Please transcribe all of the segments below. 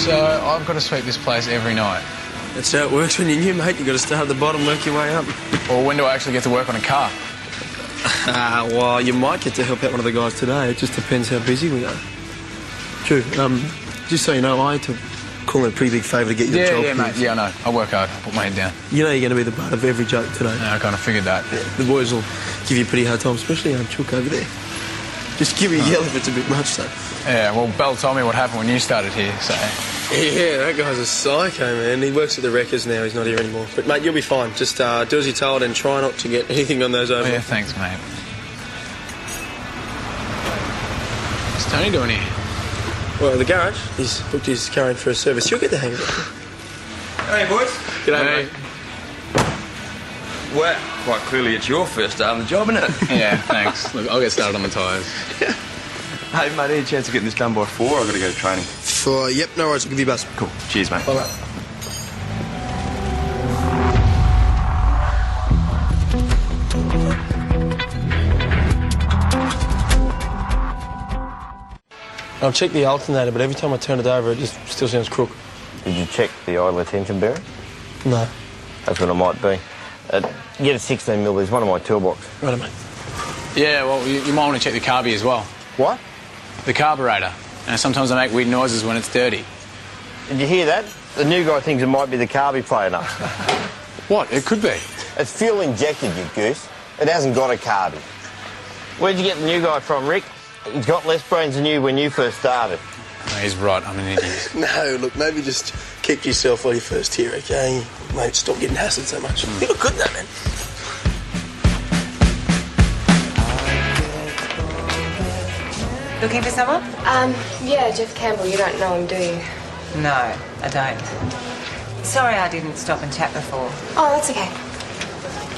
So I've got to sweep this place every night. That's how it works when you're new, mate. You've got to start at the bottom, work your way up. Or when do I actually get to work on a car? Well, you might get to help out one of the guys today. It just depends how busy we are. True. Just so you know, I had to call in a pretty big favour to get your job. Yeah, mate. Yeah, I know. I work hard. I put my head down. You know you're going to be the butt of every joke today. Yeah, I kind of figured that. Yeah, the boys will give you a pretty hard time, especially Chook over there. Just give me a yell if it's a bit much, though. Yeah, well, Bell told me what happened when you started here, so... Yeah, that guy's a psycho, man. He works at the Wreckers now. He's not here anymore. But, mate, you'll be fine. Just do as you're told and try not to get anything on those over. Oh, yeah, thanks, mate. What's Tony doing here? Well, the garage. He's booked his car in for a service. You'll get the hang of it. Hey, boys. G'day, mate. Well, quite clearly it's your first day on the job, isn't it? Yeah, thanks. Look, I'll get started on the tyres. Hey, mate, any chance of getting this done by 4? I've got to go to training. Yep, no worries. I'll give you a buzz. Cool. Cheers, mate. Bye, mate. I've checked the alternator, but every time I turn it over, it just still sounds crook. Did you check the idler tension bearing? No. That's what it might be. Get a 16mm, there's one in my toolbox. Right, mate. Yeah, well, you might want to check the carby as well. What? The carburetor. Sometimes they make weird noises when it's dirty. Did you hear that? The new guy thinks it might be the carby playing up. What? It could be. It's fuel injected, you goose. It hasn't got a carby. Where'd you get the new guy from, Rick? He's got less brains than you when you first started. No, he's right. I'm an idiot. No, look, maybe just keep to yourself while you're first here, OK? Mate, stop getting hassled so much. You look good in that, man. Looking for someone? Yeah, Jeff Campbell. You don't know him, do you? No, I don't. Sorry I didn't stop and chat before. Oh, that's okay.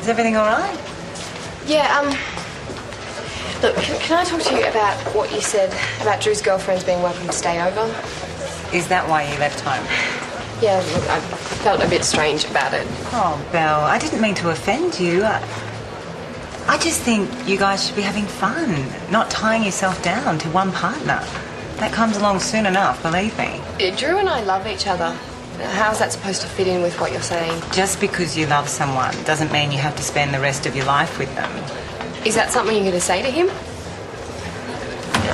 Is everything all right? Yeah, look, can I talk to you about what you said about Drew's girlfriends being welcome to stay over? Is that why you left home? Yeah, look, I felt a bit strange about it. Oh, Belle, I didn't mean to offend you. I just think you guys should be having fun, not tying yourself down to one partner. That comes along soon enough, believe me. Drew and I love each other. How's that supposed to fit in with what you're saying? Just because you love someone doesn't mean you have to spend the rest of your life with them. Is that something you're going to say to him?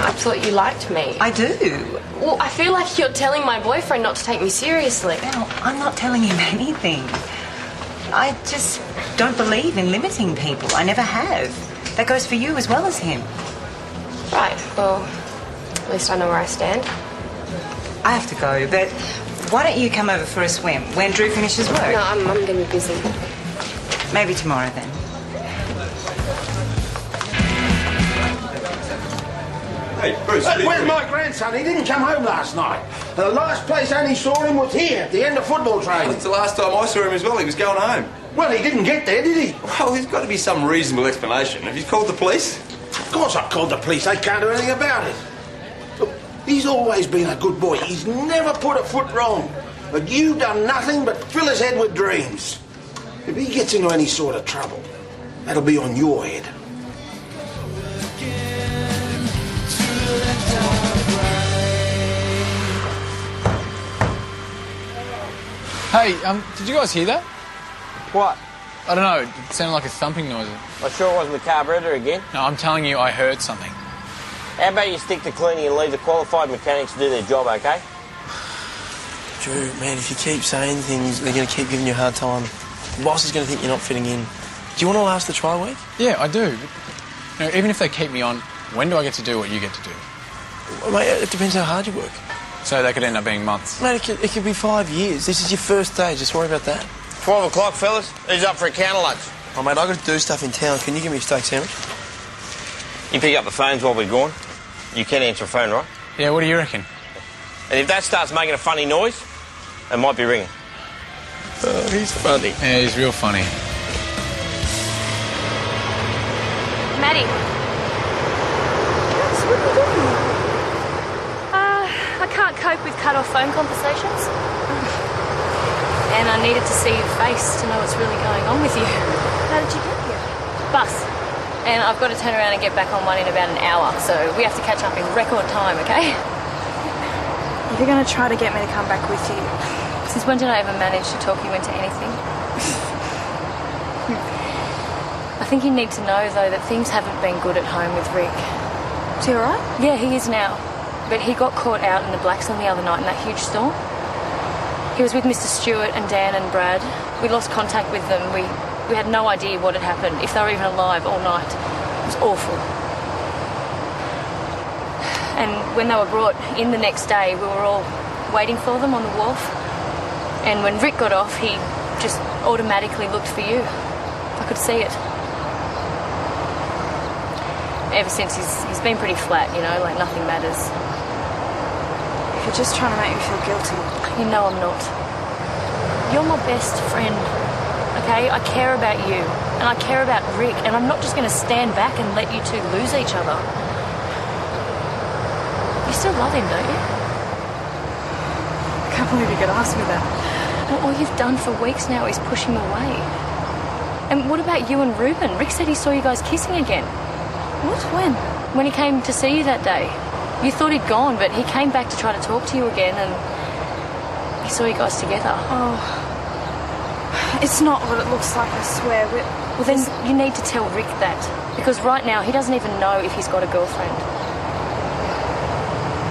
I thought you liked me. I do. Well, I feel like you're telling my boyfriend not to take me seriously. Belle, I'm not telling him anything. I just don't believe in limiting people. I never have. That goes for you as well as him. Right, well, at least I know where I stand. I have to go, but why don't you come over for a swim when Drew finishes work? No, I'm going to be busy. Maybe tomorrow then. Hey, Bruce. Where's my grandson? He didn't come home last night. The last place Annie saw him was here, at the end of football training. It's the last time I saw him as well. He was going home. Well, he didn't get there, did he? Well, there's got to be some reasonable explanation. Have you called the police? Of course I called the police. They can't do anything about it. Look, he's always been a good boy. He's never put a foot wrong. But you've done nothing but fill his head with dreams. If he gets into any sort of trouble, that'll be on your head. Hey, did you guys hear that? What? I don't know. It sounded like a thumping noise. I'm sure it wasn't the carburetor again. No, I'm telling you, I heard something. How about you stick to cleaning and leave the qualified mechanics to do their job, OK? Drew, man, if you keep saying things, they're going to keep giving you a hard time. The boss is going to think you're not fitting in. Do you want to last the trial week? Yeah, I do. But, even if they keep me on, when do I get to do what you get to do? Well, mate, it depends how hard you work. So they could end up being months. Mate, it could be 5 years. This is your first day. Just worry about that. 12 o'clock, fellas. Who's up for a counter lunch? Oh, mate, I've got to do stuff in town. Can you give me a steak sandwich? You pick up the phones while we're gone. You can answer a phone, right? Yeah, what do you reckon? And if that starts making a funny noise, it might be ringing. Oh, he's funny. Yeah, he's real funny. Maddie. Yes, what are you doing? I can't cope with cut-off phone conversations. And I needed to see your face to know what's really going on with you. How did you get here? Bus. And I've got to turn around and get back on one in about an hour, so we have to catch up in record time, okay? You're going to try to get me to come back with you. Since when did I ever manage to talk you into anything? I think you need to know, though, that things haven't been good at home with Rick. Is he alright? Yeah, he is now. But he got caught out in the Blackstone the other night in that huge storm. He was with Mr. Stewart and Dan and Brad. We lost contact with them. We had no idea what had happened, if they were even alive all night. It was awful. And when they were brought in the next day, we were all waiting for them on the wharf. And when Rick got off, he just automatically looked for you. I could see it. Ever since, he's been pretty flat, you know, like nothing matters. You're just trying to make me feel guilty. You know I'm not. You're my best friend, okay? I care about you, and I care about Rick, and I'm not just going to stand back and let you two lose each other. You still love him, don't you? I can't believe you could ask me that. And all you've done for weeks now is push him away. And what about you and Reuben? Rick said he saw you guys kissing again. What? When? When he came to see you that day. You thought he'd gone, but he came back to try to talk to you again, and he saw you guys together. Oh. It's not what it looks like, I swear. Well, then you need to tell Rick that. Because right now, he doesn't even know if he's got a girlfriend.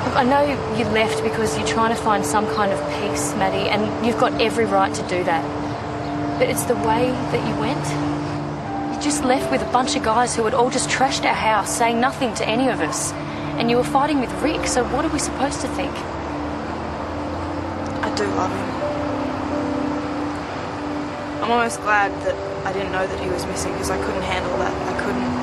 Look, I know you left because you're trying to find some kind of peace, Maddie, and you've got every right to do that. But it's the way that you went. You just left with a bunch of guys who had all just trashed our house, saying nothing to any of us. And you were fighting with Rick, so what are we supposed to think? I do love him. I'm almost glad that I didn't know that he was missing because I couldn't handle that. I couldn't